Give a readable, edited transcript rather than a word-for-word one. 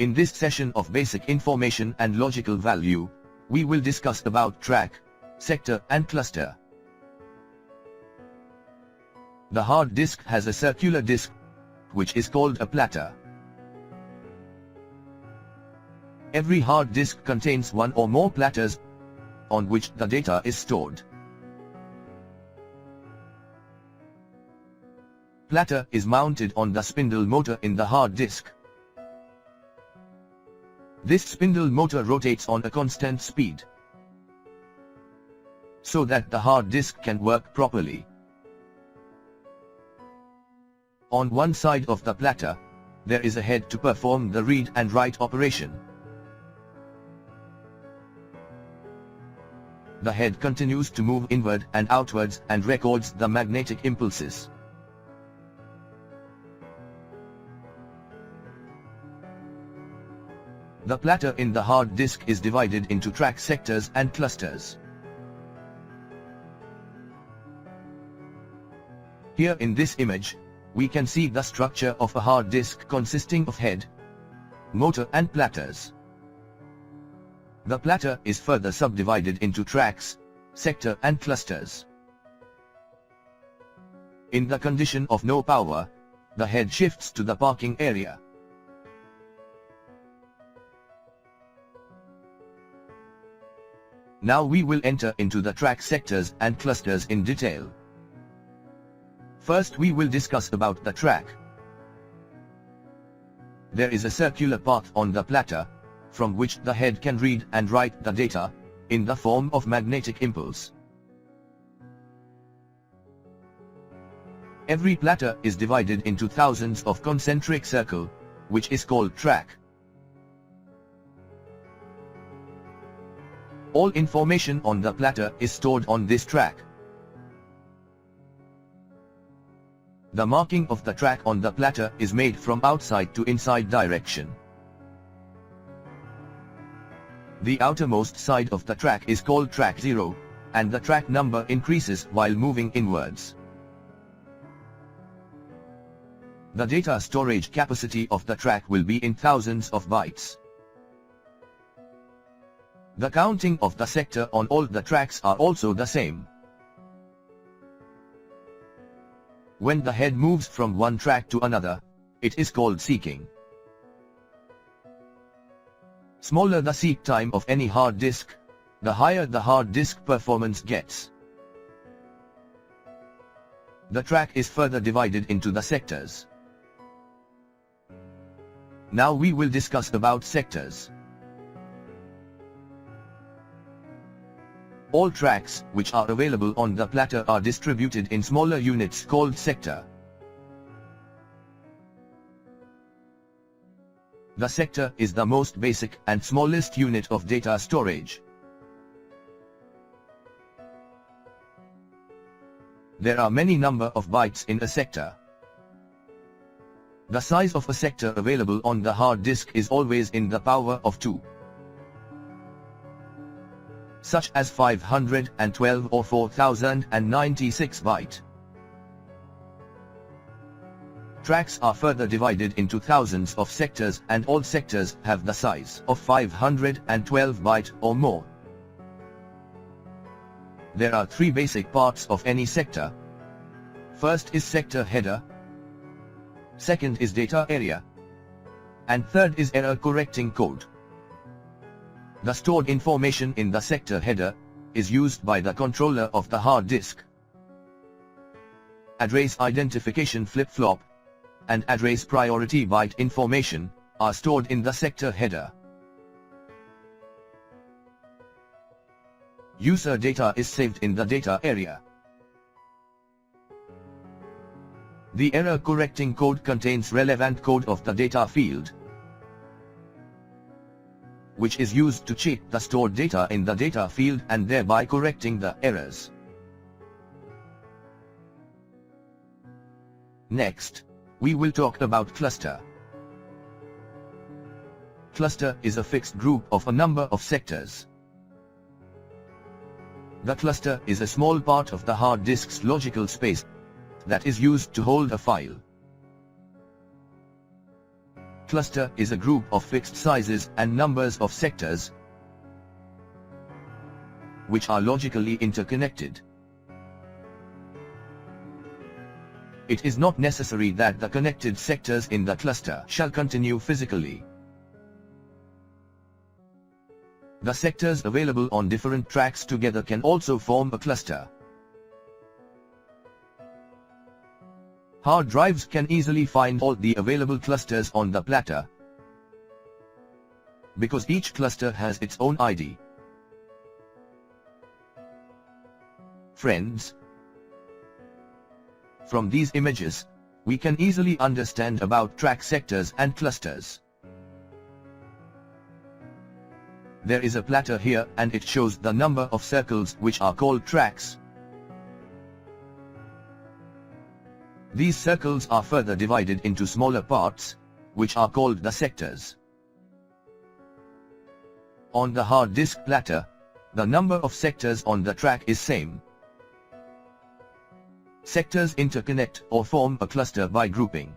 In this session of basic information and logical value, we will discuss about track, sector and cluster. The hard disk has a circular disk, which is called a platter. Every hard disk contains one or more platters, on which the data is stored. Platter is mounted on the spindle motor in the hard disk. This spindle motor rotates on a constant speed, so that the hard disk can work properly. On one side of the platter, there is a head to perform the read and write operation. The head continues to move inward and outwards and records the magnetic impulses. The platter in the hard disk is divided into track sectors and clusters. Here in this image, we can see the structure of a hard disk consisting of head, motor and platters. The platter is further subdivided into tracks, sector and clusters. In the condition of no power, the head shifts to the parking area. Now we will enter into the track sectors and clusters in detail. First we will discuss about the track. There is a circular path on the platter, from which the head can read and write the data, in the form of magnetic impulse. Every platter is divided into thousands of concentric circles, which is called track. All information on the platter is stored on this track. The marking of the track on the platter is made from outside to inside direction. The outermost side of the track is called track 0, and the track number increases while moving inwards. The data storage capacity of the track will be in thousands of bytes. The counting of the sector on all the tracks are also the same. When the head moves from one track to another, it is called seeking. Smaller the seek time of any hard disk, the higher the hard disk performance gets. The track is further divided into the sectors. Now we will discuss about sectors. All tracks which are available on the platter are distributed in smaller units called sector. The sector is the most basic and smallest unit of data storage. There are many number of bytes in a sector. The size of a sector available on the hard disk is always in the power of 2. Such as 512 or 4096 byte. Tracks are further divided into thousands of sectors and all sectors have the size of 512 byte or more. There are three basic parts of any sector. First is sector header, second is data area, and third is error correcting code. The stored information in the sector header is used by the controller of the hard disk. Address identification flip-flop and address priority byte information are stored in the sector header. User data is saved in the data area. The error correcting code contains relevant code of the data field, which is used to check the stored data in the data field and thereby correcting the errors. Next, we will talk about cluster. Cluster is a fixed group of a number of sectors. The cluster is a small part of the hard disk's logical space that is used to hold a file. cluster is a group of fixed sizes and numbers of sectors which are logically interconnected. It is not necessary that the connected sectors in the cluster shall continue physically. The sectors available on different tracks together can also form a cluster. Hard drives can easily find all the available clusters on the platter because each cluster has its own ID. Friends, from these images, we can easily understand about track sectors and clusters. There is a platter here and it shows the number of circles which are called tracks. These circles are further divided into smaller parts, which are called the sectors. On the hard disk platter, the number of sectors on the track is same. Sectors interconnect or form a cluster by grouping.